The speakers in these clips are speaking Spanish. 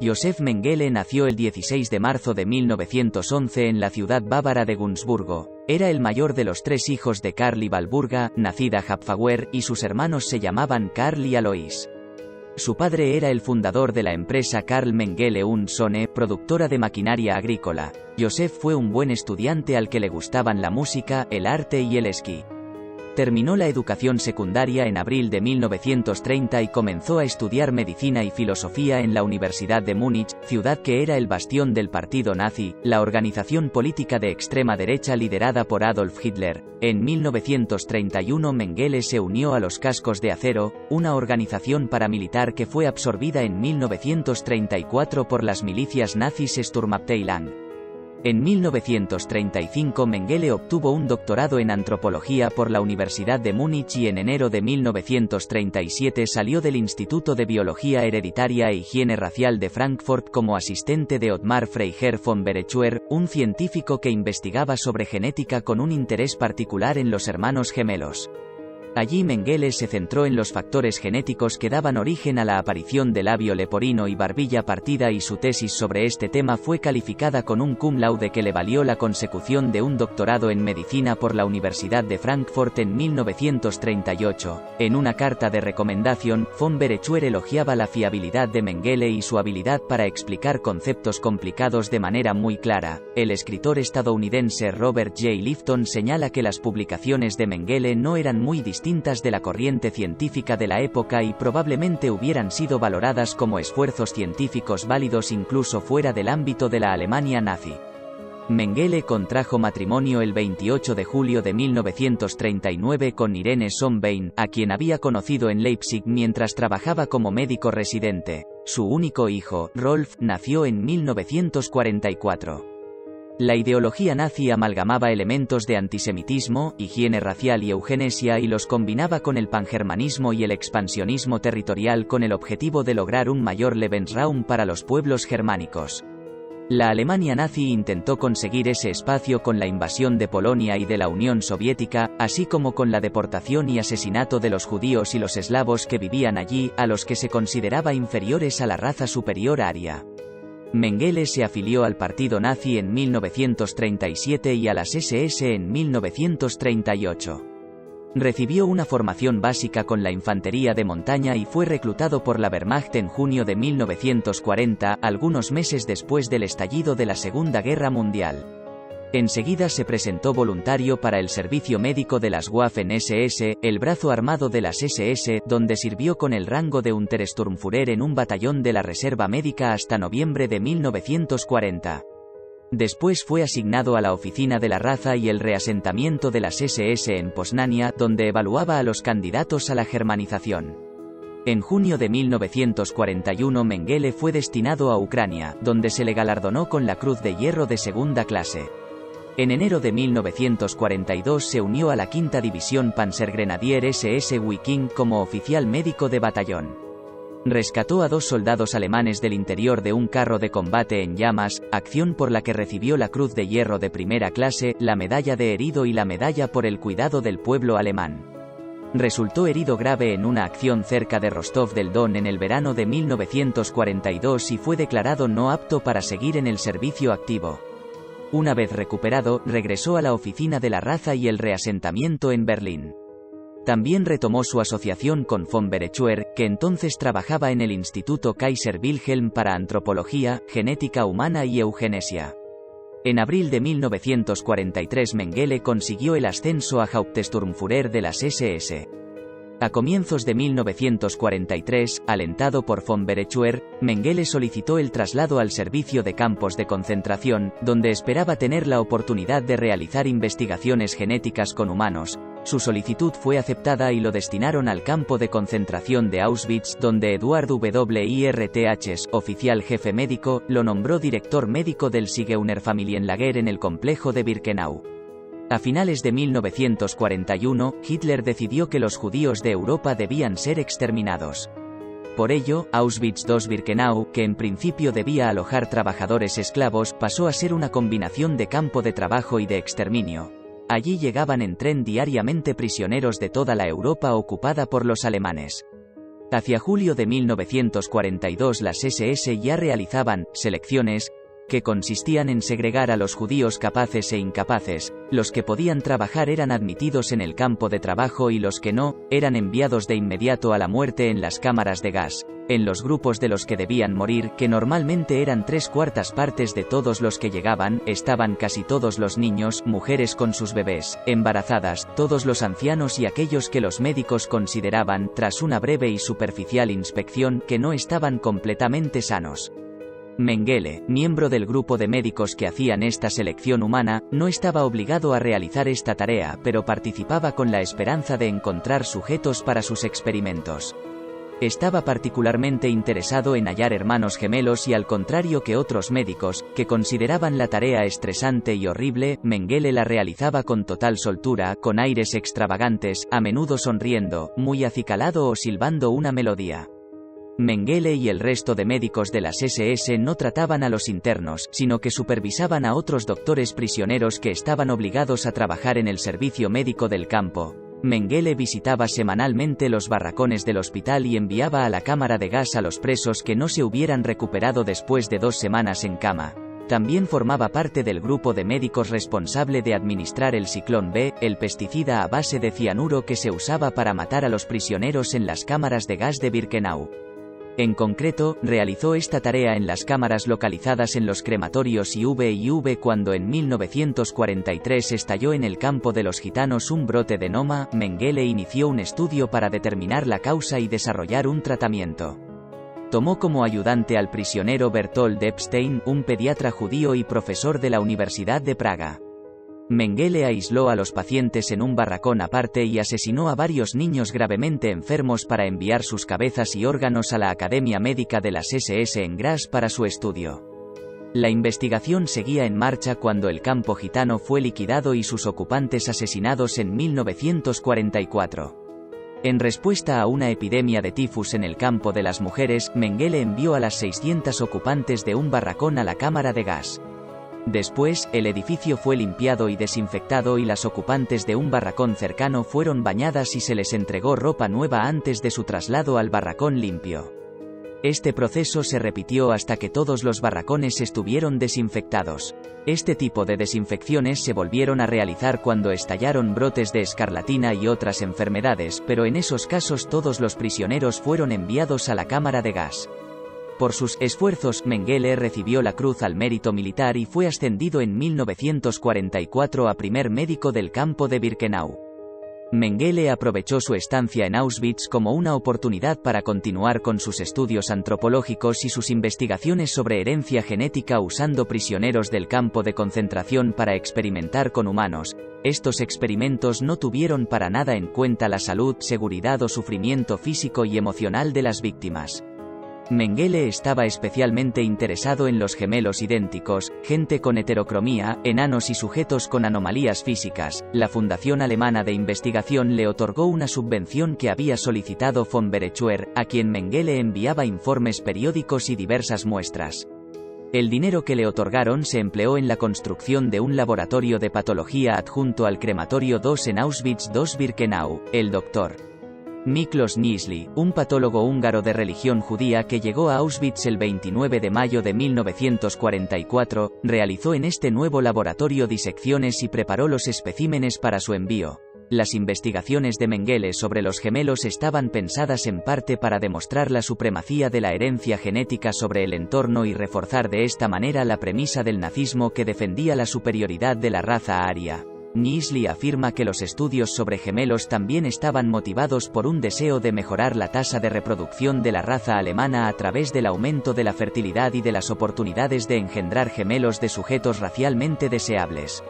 Josef Mengele nació el 16 de marzo de 1911 en la ciudad bávara de Gunzburgo. Era el mayor de los 3 hijos de Karl y Walburga, nacida Hapfauer, y sus hermanos se llamaban Karl y Alois. Su padre era el fundador de la empresa Karl Mengele und Söhne, productora de maquinaria agrícola. Josef fue un buen estudiante al que le gustaban la música, el arte y el esquí. Terminó la educación secundaria en abril de 1930 y comenzó a estudiar medicina y filosofía en la Universidad de Múnich, ciudad que era el bastión del partido nazi, la organización política de extrema derecha liderada por Adolf Hitler. En 1931 Mengele se unió a los Cascos de Acero, una organización paramilitar que fue absorbida en 1934 por las milicias nazis Sturmabteilung. En 1935 Mengele obtuvo un doctorado en antropología por la Universidad de Múnich y en enero de 1937 salió del Instituto de Biología Hereditaria e Higiene Racial de Frankfurt como asistente de Ottmar Freiherr von Berechuer, un científico que investigaba sobre genética con un interés particular en los hermanos gemelos. Allí Mengele se centró en los factores genéticos que daban origen a la aparición de labio leporino y barbilla partida y su tesis sobre este tema fue calificada con un cum laude que le valió la consecución de un doctorado en medicina por la Universidad de Frankfurt en 1938. En una carta de recomendación, von Berechuer elogiaba la fiabilidad de Mengele y su habilidad para explicar conceptos complicados de manera muy clara. El escritor estadounidense Robert J. Lifton señala que las publicaciones de Mengele no eran muy distintas de la corriente científica de la época y probablemente hubieran sido valoradas como esfuerzos científicos válidos incluso fuera del ámbito de la Alemania nazi. Mengele contrajo matrimonio el 28 de julio de 1939 con Irene Sonbein, a quien había conocido en Leipzig mientras trabajaba como médico residente. Su único hijo, Rolf, nació en 1944. La ideología nazi amalgamaba elementos de antisemitismo, higiene racial y eugenesia y los combinaba con el pangermanismo y el expansionismo territorial con el objetivo de lograr un mayor Lebensraum para los pueblos germánicos. La Alemania nazi intentó conseguir ese espacio con la invasión de Polonia y de la Unión Soviética, así como con la deportación y asesinato de los judíos y los eslavos que vivían allí, a los que se consideraba inferiores a la raza superior aria. Mengele se afilió al partido nazi en 1937 y a las SS en 1938. Recibió una formación básica con la infantería de montaña y fue reclutado por la Wehrmacht en junio de 1940, algunos meses después del estallido de la Segunda Guerra Mundial. Enseguida se presentó voluntario para el servicio médico de las Waffen-SS, el brazo armado de las SS, donde sirvió con el rango de Untersturmführer en un batallón de la Reserva Médica hasta noviembre de 1940. Después fue asignado a la Oficina de la Raza y el Reasentamiento de las SS en Poznania, donde evaluaba a los candidatos a la germanización. En junio de 1941 Mengele fue destinado a Ucrania, donde se le galardonó con la Cruz de Hierro de segunda clase. En enero de 1942 se unió a la 5ª División Panzergrenadier SS Wiking como oficial médico de batallón. Rescató a 2 soldados alemanes del interior de un carro de combate en llamas, acción por la que recibió la Cruz de Hierro de primera clase, la Medalla de Herido y la Medalla por el Cuidado del Pueblo Alemán. Resultó herido grave en una acción cerca de Rostov del Don en el verano de 1942 y fue declarado no apto para seguir en el servicio activo. Una vez recuperado, regresó a la Oficina de la Raza y el Reasentamiento en Berlín. También retomó su asociación con von Berechuer, que entonces trabajaba en el Instituto Kaiser Wilhelm para Antropología, Genética Humana y Eugenesia. En abril de 1943 Mengele consiguió el ascenso a Hauptsturmführer de las SS. A comienzos de 1943, alentado por von Berechuer, Mengele solicitó el traslado al servicio de campos de concentración, donde esperaba tener la oportunidad de realizar investigaciones genéticas con humanos. Su solicitud fue aceptada y lo destinaron al campo de concentración de Auschwitz, donde Eduard Wirth, oficial jefe médico, lo nombró director médico del Sigeuner Familienlager en el complejo de Birkenau. A finales de 1941, Hitler decidió que los judíos de Europa debían ser exterminados. Por ello, Auschwitz II-Birkenau, que en principio debía alojar trabajadores esclavos, pasó a ser una combinación de campo de trabajo y de exterminio. Allí llegaban en tren diariamente prisioneros de toda la Europa ocupada por los alemanes. Hacia julio de 1942 las SS ya realizaban selecciones, que consistían en segregar a los judíos capaces e incapaces. Los que podían trabajar eran admitidos en el campo de trabajo y los que no, eran enviados de inmediato a la muerte en las cámaras de gas. En los grupos de los que debían morir, que normalmente eran 3/4 partes de todos los que llegaban, estaban casi todos los niños, mujeres con sus bebés, embarazadas, todos los ancianos y aquellos que los médicos consideraban, tras una breve y superficial inspección, que no estaban completamente sanos. Mengele, miembro del grupo de médicos que hacían esta selección humana, no estaba obligado a realizar esta tarea, pero participaba con la esperanza de encontrar sujetos para sus experimentos. Estaba particularmente interesado en hallar hermanos gemelos y al contrario que otros médicos, que consideraban la tarea estresante y horrible, Mengele la realizaba con total soltura, con aires extravagantes, a menudo sonriendo, muy acicalado o silbando una melodía. Mengele y el resto de médicos de las SS no trataban a los internos, sino que supervisaban a otros doctores prisioneros que estaban obligados a trabajar en el servicio médico del campo. Mengele visitaba semanalmente los barracones del hospital y enviaba a la cámara de gas a los presos que no se hubieran recuperado después de 2 semanas en cama. También formaba parte del grupo de médicos responsable de administrar el Ciclón B, el pesticida a base de cianuro que se usaba para matar a los prisioneros en las cámaras de gas de Birkenau. En concreto, realizó esta tarea en las cámaras localizadas en los crematorios IV cuando en 1943 estalló en el campo de los gitanos un brote de Noma. Mengele inició un estudio para determinar la causa y desarrollar un tratamiento. Tomó como ayudante al prisionero Bertold Epstein, un pediatra judío y profesor de la Universidad de Praga. Mengele aisló a los pacientes en un barracón aparte y asesinó a varios niños gravemente enfermos para enviar sus cabezas y órganos a la Academia Médica de las SS en Graz para su estudio. La investigación seguía en marcha cuando el campo gitano fue liquidado y sus ocupantes asesinados en 1944. En respuesta a una epidemia de tifus en el campo de las mujeres, Mengele envió a las 600 ocupantes de un barracón a la cámara de gas. Después, el edificio fue limpiado y desinfectado y las ocupantes de un barracón cercano fueron bañadas y se les entregó ropa nueva antes de su traslado al barracón limpio. Este proceso se repitió hasta que todos los barracones estuvieron desinfectados. Este tipo de desinfecciones se volvieron a realizar cuando estallaron brotes de escarlatina y otras enfermedades, pero en esos casos todos los prisioneros fueron enviados a la cámara de gas. Por sus esfuerzos, Mengele recibió la Cruz al Mérito Militar y fue ascendido en 1944 a primer médico del campo de Birkenau. Mengele aprovechó su estancia en Auschwitz como una oportunidad para continuar con sus estudios antropológicos y sus investigaciones sobre herencia genética usando prisioneros del campo de concentración para experimentar con humanos. Estos experimentos no tuvieron para nada en cuenta la salud, seguridad o sufrimiento físico y emocional de las víctimas. Mengele estaba especialmente interesado en los gemelos idénticos, gente con heterocromía, enanos y sujetos con anomalías físicas. La Fundación Alemana de Investigación le otorgó una subvención que había solicitado von Berechuer, a quien Mengele enviaba informes periódicos y diversas muestras. El dinero que le otorgaron se empleó en la construcción de un laboratorio de patología adjunto al crematorio II en Auschwitz II-Birkenau. El Dr. Miklos Nyírsly, un patólogo húngaro de religión judía que llegó a Auschwitz el 29 de mayo de 1944, realizó en este nuevo laboratorio disecciones y preparó los especímenes para su envío. Las investigaciones de Mengele sobre los gemelos estaban pensadas en parte para demostrar la supremacía de la herencia genética sobre el entorno y reforzar de esta manera la premisa del nazismo que defendía la superioridad de la raza aria. Nyírsly afirma que los estudios sobre gemelos también estaban motivados por un deseo de mejorar la tasa de reproducción de la raza alemana a través del aumento de la fertilidad y de las oportunidades de engendrar gemelos de sujetos racialmente deseables.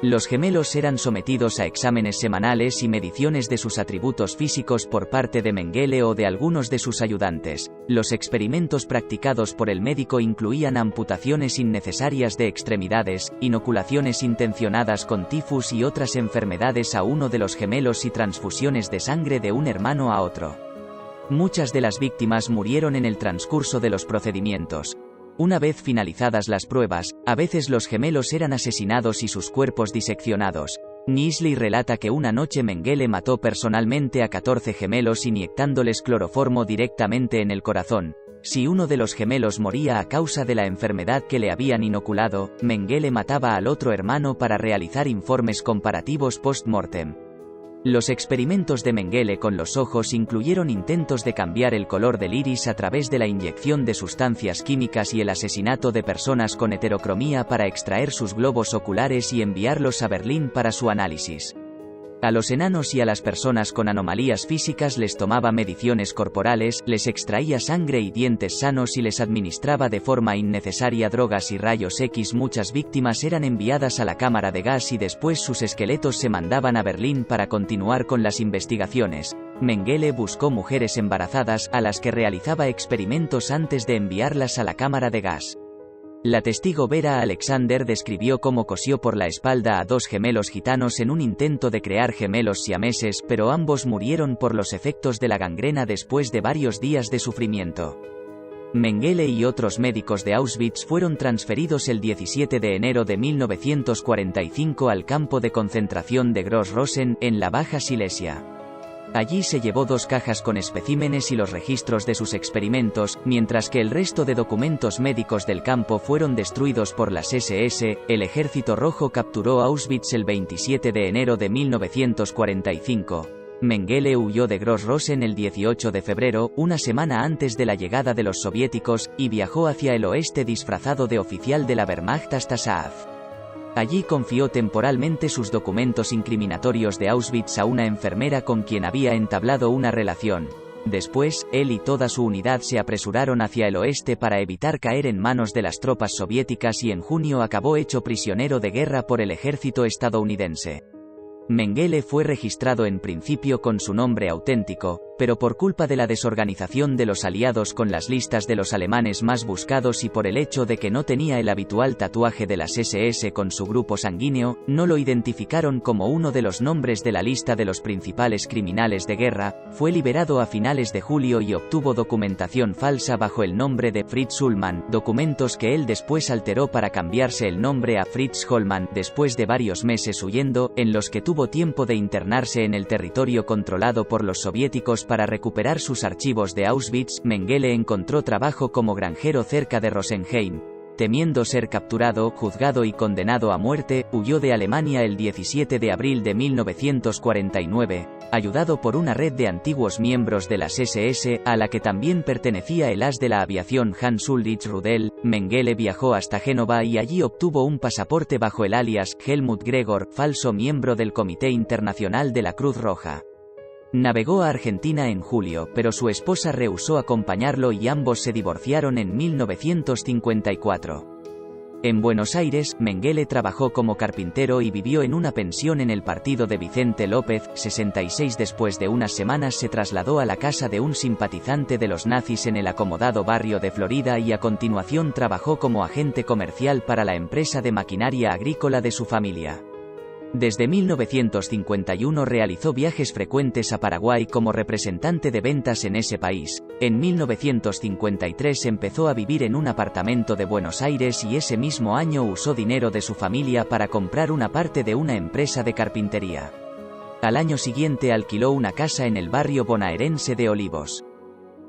Los gemelos eran sometidos a exámenes semanales y mediciones de sus atributos físicos por parte de Mengele o de algunos de sus ayudantes. Los experimentos practicados por el médico incluían amputaciones innecesarias de extremidades, inoculaciones intencionadas con tifus y otras enfermedades a uno de los gemelos y transfusiones de sangre de un hermano a otro. Muchas de las víctimas murieron en el transcurso de los procedimientos. Una vez finalizadas las pruebas, a veces los gemelos eran asesinados y sus cuerpos diseccionados. Nisley relata que una noche Mengele mató personalmente a 14 gemelos inyectándoles cloroformo directamente en el corazón. Si uno de los gemelos moría a causa de la enfermedad que le habían inoculado, Mengele mataba al otro hermano para realizar informes comparativos post-mortem. Los experimentos de Mengele con los ojos incluyeron intentos de cambiar el color del iris a través de la inyección de sustancias químicas y el asesinato de personas con heterocromía para extraer sus globos oculares y enviarlos a Berlín para su análisis. A los enanos y a las personas con anomalías físicas les tomaba mediciones corporales, les extraía sangre y dientes sanos y les administraba de forma innecesaria drogas y rayos X. Muchas víctimas eran enviadas a la cámara de gas y después sus esqueletos se mandaban a Berlín para continuar con las investigaciones. Mengele buscó mujeres embarazadas a las que realizaba experimentos antes de enviarlas a la cámara de gas. La testigo Vera Alexander describió cómo cosió por la espalda a 2 gemelos gitanos en un intento de crear gemelos siameses, pero ambos murieron por los efectos de la gangrena después de varios días de sufrimiento. Mengele y otros médicos de Auschwitz fueron transferidos el 17 de enero de 1945 al campo de concentración de Gross-Rosen, en la Baja Silesia. Allí se llevó 2 cajas con especímenes y los registros de sus experimentos, mientras que el resto de documentos médicos del campo fueron destruidos por las SS. El Ejército Rojo capturó Auschwitz el 27 de enero de 1945. Mengele huyó de Gross-Rosen el 18 de febrero, una semana antes de la llegada de los soviéticos, y viajó hacia el oeste disfrazado de oficial de la Wehrmacht hasta Saaf. Allí confió temporalmente sus documentos incriminatorios de Auschwitz a una enfermera con quien había entablado una relación. Después, él y toda su unidad se apresuraron hacia el oeste para evitar caer en manos de las tropas soviéticas y en junio acabó hecho prisionero de guerra por el ejército estadounidense. Mengele fue registrado en principio con su nombre auténtico, pero por culpa de la desorganización de los aliados con las listas de los alemanes más buscados y por el hecho de que no tenía el habitual tatuaje de las SS con su grupo sanguíneo, no lo identificaron como uno de los nombres de la lista de los principales criminales de guerra. Fue liberado a finales de julio y obtuvo documentación falsa bajo el nombre de Fritz Ullmann, documentos que él después alteró para cambiarse el nombre a Fritz Hollmann. Después de varios meses huyendo, en los que tuvo tiempo de internarse en el territorio controlado por los soviéticos para recuperar sus archivos de Auschwitz, Mengele encontró trabajo como granjero cerca de Rosenheim. Temiendo ser capturado, juzgado y condenado a muerte, huyó de Alemania el 17 de abril de 1949, ayudado por una red de antiguos miembros de las SS, a la que también pertenecía el as de la aviación Hans Ulrich Rudel. Mengele viajó hasta Génova y allí obtuvo un pasaporte bajo el alias Helmut Gregor, falso miembro del Comité Internacional de la Cruz Roja. Navegó a Argentina en julio, pero su esposa rehusó acompañarlo y ambos se divorciaron en 1954. En Buenos Aires, Mengele trabajó como carpintero y vivió en una pensión en el partido de Vicente López, 66. Después de unas semanas se trasladó a la casa de un simpatizante de los nazis en el acomodado barrio de Florida y a continuación trabajó como agente comercial para la empresa de maquinaria agrícola de su familia. Desde 1951 realizó viajes frecuentes a Paraguay como representante de ventas en ese país. En 1953 empezó a vivir en un apartamento de Buenos Aires y ese mismo año usó dinero de su familia para comprar una parte de una empresa de carpintería. Al año siguiente alquiló una casa en el barrio bonaerense de Olivos.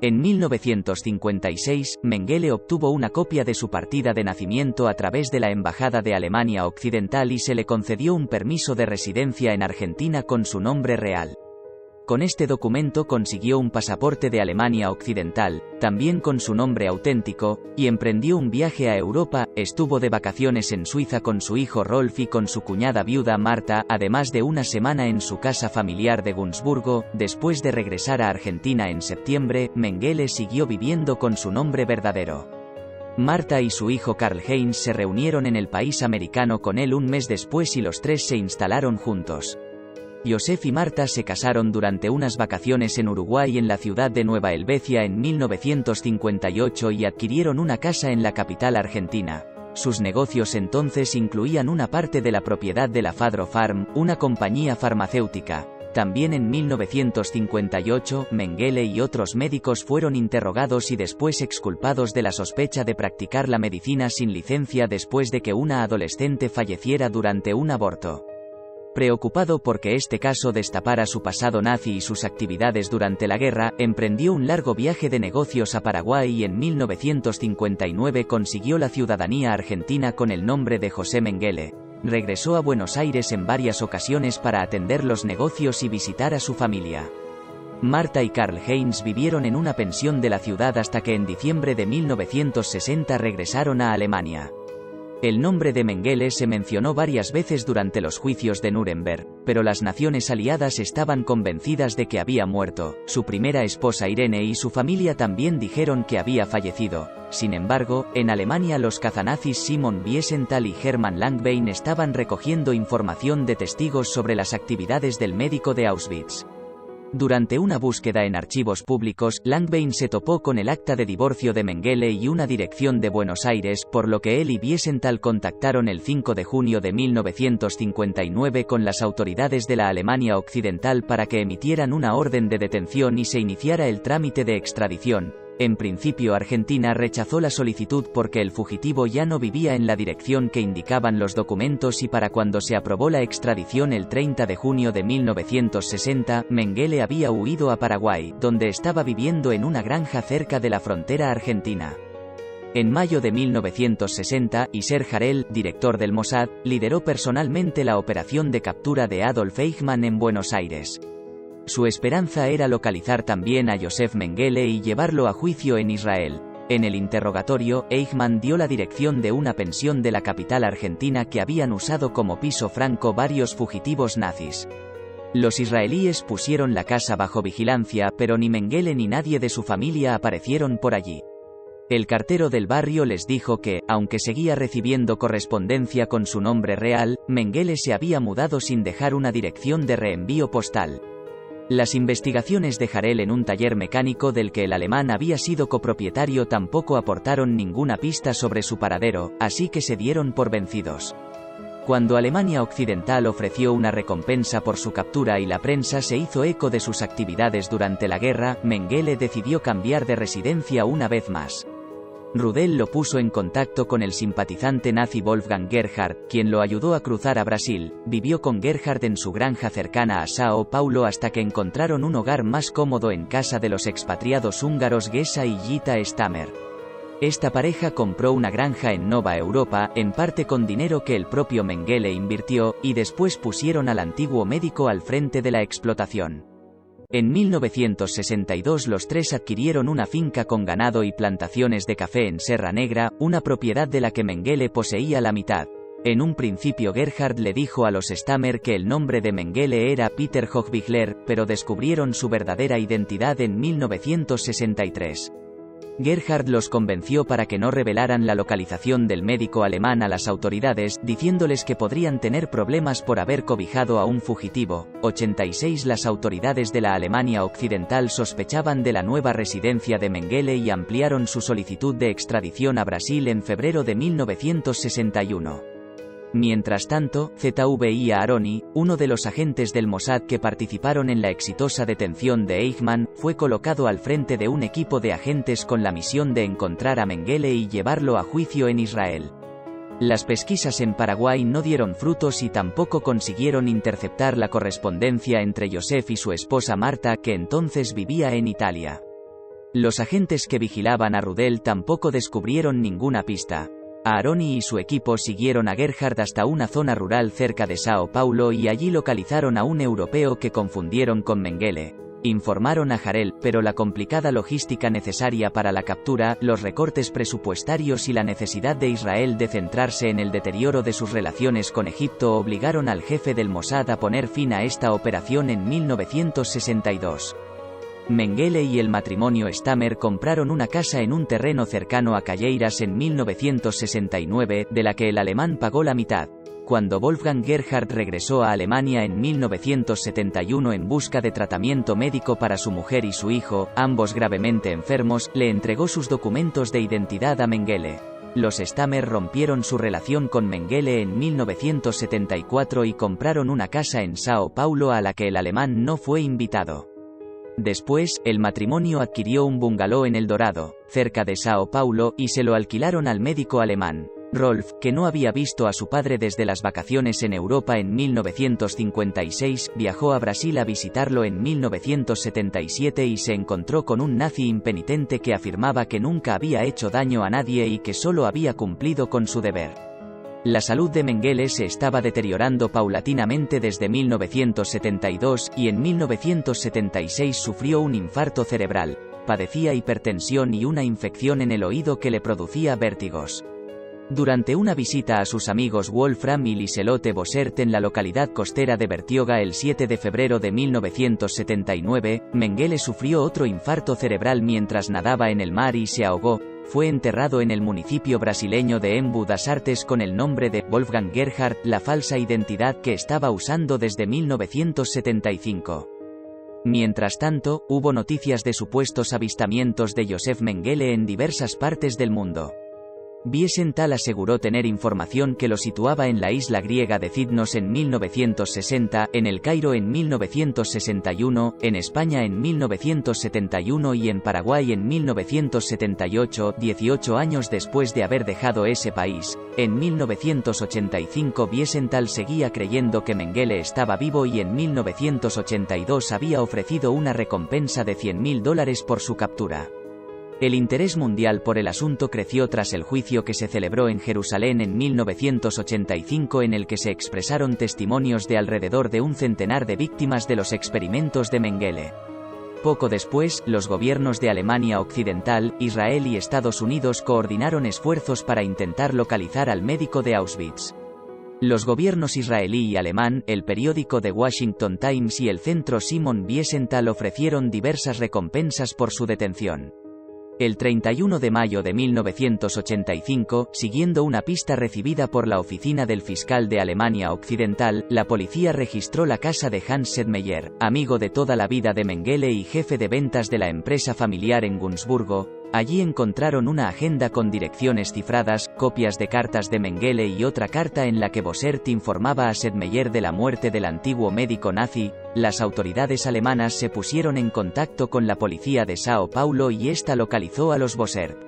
En 1956, Mengele obtuvo una copia de su partida de nacimiento a través de la Embajada de Alemania Occidental y se le concedió un permiso de residencia en Argentina con su nombre real. Con este documento consiguió un pasaporte de Alemania Occidental, también con su nombre auténtico, y emprendió un viaje a Europa. Estuvo de vacaciones en Suiza con su hijo Rolf y con su cuñada viuda Marta, además de una semana en su casa familiar de Gunzburgo. Después de regresar a Argentina en septiembre, Mengele siguió viviendo con su nombre verdadero. Marta y su hijo Karl-Heinz se reunieron en el país americano con él un mes después y los tres se instalaron juntos. Josef y Marta se casaron durante unas vacaciones en Uruguay en la ciudad de Nueva Helvecia en 1958 y adquirieron una casa en la capital argentina. Sus negocios entonces incluían una parte de la propiedad de la Fadro Farm, una compañía farmacéutica. También en 1958, Mengele y otros médicos fueron interrogados y después exculpados de la sospecha de practicar la medicina sin licencia después de que una adolescente falleciera durante un aborto. Preocupado porque este caso destapara su pasado nazi y sus actividades durante la guerra, emprendió un largo viaje de negocios a Paraguay y en 1959 consiguió la ciudadanía argentina con el nombre de José Mengele. Regresó a Buenos Aires en varias ocasiones para atender los negocios y visitar a su familia. Marta y Karl-Heinz vivieron en una pensión de la ciudad hasta que en diciembre de 1960 regresaron a Alemania. El nombre de Mengele se mencionó varias veces durante los juicios de Nuremberg, pero las naciones aliadas estaban convencidas de que había muerto. Su primera esposa Irene y su familia también dijeron que había fallecido. Sin embargo, en Alemania los cazanazis Simon Wiesenthal y Hermann Langbein estaban recogiendo información de testigos sobre las actividades del médico de Auschwitz. Durante una búsqueda en archivos públicos, Langbein se topó con el acta de divorcio de Mengele y una dirección de Buenos Aires, por lo que él y Wiesenthal contactaron el 5 de junio de 1959 con las autoridades de la Alemania Occidental para que emitieran una orden de detención y se iniciara el trámite de extradición. En principio Argentina rechazó la solicitud porque el fugitivo ya no vivía en la dirección que indicaban los documentos y para cuando se aprobó la extradición el 30 de junio de 1960, Mengele había huido a Paraguay, donde estaba viviendo en una granja cerca de la frontera argentina. En mayo de 1960, Isser Harel, director del Mossad, lideró personalmente la operación de captura de Adolf Eichmann en Buenos Aires. Su esperanza era localizar también a Josef Mengele y llevarlo a juicio en Israel. En el interrogatorio, Eichmann dio la dirección de una pensión de la capital argentina que habían usado como piso franco varios fugitivos nazis. Los israelíes pusieron la casa bajo vigilancia, pero ni Mengele ni nadie de su familia aparecieron por allí. El cartero del barrio les dijo que, aunque seguía recibiendo correspondencia con su nombre real, Mengele se había mudado sin dejar una dirección de reenvío postal. Las investigaciones de Harel en un taller mecánico del que el alemán había sido copropietario tampoco aportaron ninguna pista sobre su paradero, así que se dieron por vencidos. Cuando Alemania Occidental ofreció una recompensa por su captura y la prensa se hizo eco de sus actividades durante la guerra, Mengele decidió cambiar de residencia una vez más. Rudel lo puso en contacto con el simpatizante nazi Wolfgang Gerhard, quien lo ayudó a cruzar a Brasil. Vivió con Gerhard en su granja cercana a São Paulo hasta que encontraron un hogar más cómodo en casa de los expatriados húngaros Gesa y Gita Stammer. Esta pareja compró una granja en Nova Europa, en parte con dinero que el propio Mengele invirtió, y después pusieron al antiguo médico al frente de la explotación. En 1962 los tres adquirieron una finca con ganado y plantaciones de café en Serra Negra, una propiedad de la que Mengele poseía la mitad. En un principio Gerhard le dijo a los Stammer que el nombre de Mengele era Peter Hochbichler, pero descubrieron su verdadera identidad en 1963. Gerhard los convenció para que no revelaran la localización del médico alemán a las autoridades, diciéndoles que podrían tener problemas por haber cobijado a un fugitivo. 86 Las autoridades de la Alemania Occidental sospechaban de la nueva residencia de Mengele y ampliaron su solicitud de extradición a Brasil en febrero de 1961. Mientras tanto, Zvi Aharoni, uno de los agentes del Mossad que participaron en la exitosa detención de Eichmann, fue colocado al frente de un equipo de agentes con la misión de encontrar a Mengele y llevarlo a juicio en Israel. Las pesquisas en Paraguay no dieron frutos y tampoco consiguieron interceptar la correspondencia entre Josef y su esposa Marta, que entonces vivía en Italia. Los agentes que vigilaban a Rudel tampoco descubrieron ninguna pista. Aharoni y su equipo siguieron a Gerhard hasta una zona rural cerca de São Paulo y allí localizaron a un europeo que confundieron con Mengele. Informaron a Harel, pero la complicada logística necesaria para la captura, los recortes presupuestarios y la necesidad de Israel de centrarse en el deterioro de sus relaciones con Egipto obligaron al jefe del Mossad a poner fin a esta operación en 1962. Mengele y el matrimonio Stammer compraron una casa en un terreno cercano a Calleiras en 1969, de la que el alemán pagó la mitad. Cuando Wolfgang Gerhard regresó a Alemania en 1971 en busca de tratamiento médico para su mujer y su hijo, ambos gravemente enfermos, le entregó sus documentos de identidad a Mengele. Los Stammer rompieron su relación con Mengele en 1974 y compraron una casa en São Paulo a la que el alemán no fue invitado. Después, el matrimonio adquirió un bungalow en El Dorado, cerca de São Paulo, y se lo alquilaron al médico alemán. Rolf, que no había visto a su padre desde las vacaciones en Europa en 1956, viajó a Brasil a visitarlo en 1977 y se encontró con un nazi impenitente que afirmaba que nunca había hecho daño a nadie y que solo había cumplido con su deber. La salud de Mengele se estaba deteriorando paulatinamente desde 1972 y en 1976 sufrió un infarto cerebral, padecía hipertensión y una infección en el oído que le producía vértigos. Durante una visita a sus amigos Wolfram y Liselotte Bossert en la localidad costera de Bertioga el 7 de febrero de 1979, Mengele sufrió otro infarto cerebral mientras nadaba en el mar y se ahogó. Fue enterrado en el municipio brasileño de Embu das Artes con el nombre de Wolfgang Gerhardt, la falsa identidad que estaba usando desde 1975. Mientras tanto, hubo noticias de supuestos avistamientos de Josef Mengele en diversas partes del mundo. Wiesenthal aseguró tener información que lo situaba en la isla griega de Cydnos en 1960, en El Cairo en 1961, en España en 1971 y en Paraguay en 1978, 18 años después de haber dejado ese país. En 1985 Wiesenthal seguía creyendo que Mengele estaba vivo y en 1982 había ofrecido una recompensa de $100.000 por su captura. El interés mundial por el asunto creció tras el juicio que se celebró en Jerusalén en 1985 en el que se expresaron testimonios de alrededor de un centenar de víctimas de los experimentos de Mengele. Poco después, los gobiernos de Alemania Occidental, Israel y Estados Unidos coordinaron esfuerzos para intentar localizar al médico de Auschwitz. Los gobiernos israelí y alemán, el periódico The Washington Times y el centro Simon Wiesenthal ofrecieron diversas recompensas por su detención. El 31 de mayo de 1985, siguiendo una pista recibida por la oficina del fiscal de Alemania Occidental, la policía registró la casa de Hans Sedmeyer, amigo de toda la vida de Mengele y jefe de ventas de la empresa familiar en Gunzburgo. Allí encontraron una agenda con direcciones cifradas, copias de cartas de Mengele y otra carta en la que Bossert informaba a Sedmeyer de la muerte del antiguo médico nazi. Las autoridades alemanas se pusieron en contacto con la policía de Sao Paulo y esta localizó a los Bossert.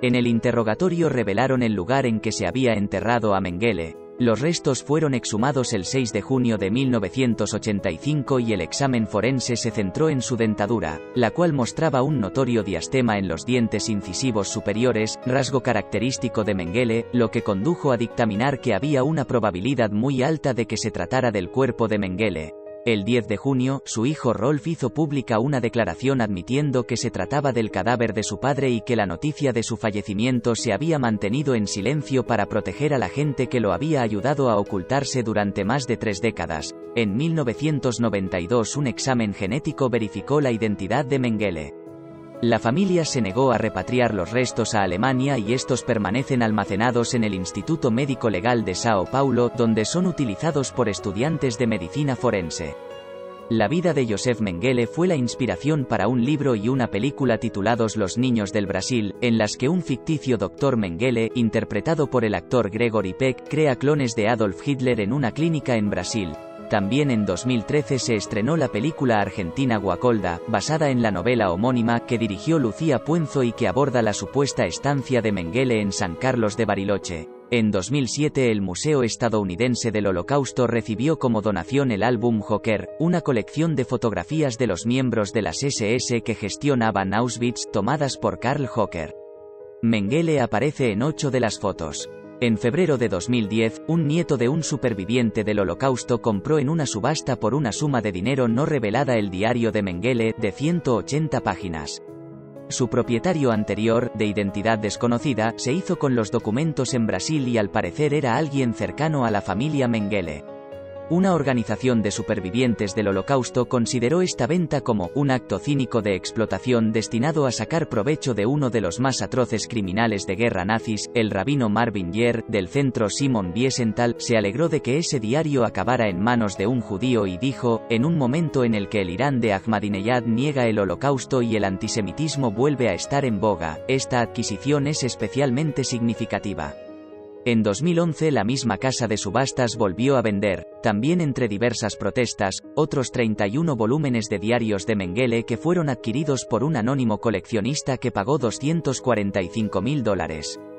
En el interrogatorio revelaron el lugar en que se había enterrado a Mengele. Los restos fueron exhumados el 6 de junio de 1985 y el examen forense se centró en su dentadura, la cual mostraba un notorio diastema en los dientes incisivos superiores, rasgo característico de Mengele, lo que condujo a dictaminar que había una probabilidad muy alta de que se tratara del cuerpo de Mengele. El 10 de junio, su hijo Rolf hizo pública una declaración admitiendo que se trataba del cadáver de su padre y que la noticia de su fallecimiento se había mantenido en silencio para proteger a la gente que lo había ayudado a ocultarse durante más de 3 décadas. En 1992 un examen genético verificó la identidad de Mengele. La familia se negó a repatriar los restos a Alemania y estos permanecen almacenados en el Instituto Médico Legal de Sao Paulo, donde son utilizados por estudiantes de medicina forense. La vida de Josef Mengele fue la inspiración para un libro y una película titulados Los niños del Brasil, en las que un ficticio Dr. Mengele, interpretado por el actor Gregory Peck, crea clones de Adolf Hitler en una clínica en Brasil. También en 2013 se estrenó la película argentina Guacolda, basada en la novela homónima que dirigió Lucía Puenzo y que aborda la supuesta estancia de Mengele en San Carlos de Bariloche. En 2007 el Museo Estadounidense del Holocausto recibió como donación el álbum Joker, una colección de fotografías de los miembros de las SS que gestionaban Auschwitz, tomadas por Karl Joker. Mengele aparece en 8 de las fotos. En febrero de 2010, un nieto de un superviviente del Holocausto compró en una subasta por una suma de dinero no revelada el diario de Mengele, de 180 páginas. Su propietario anterior, de identidad desconocida, se hizo con los documentos en Brasil y al parecer era alguien cercano a la familia Mengele. Una organización de supervivientes del Holocausto consideró esta venta como un acto cínico de explotación destinado a sacar provecho de uno de los más atroces criminales de guerra nazis. El rabino Marvin Yer, del centro Simon Wiesenthal, se alegró de que ese diario acabara en manos de un judío y dijo, en un momento en el que el Irán de Ahmadinejad niega el Holocausto y el antisemitismo vuelve a estar en boga, esta adquisición es especialmente significativa. En 2011 la misma casa de subastas volvió a vender, también entre diversas protestas, otros 31 volúmenes de diarios de Mengele que fueron adquiridos por un anónimo coleccionista que pagó $245.000.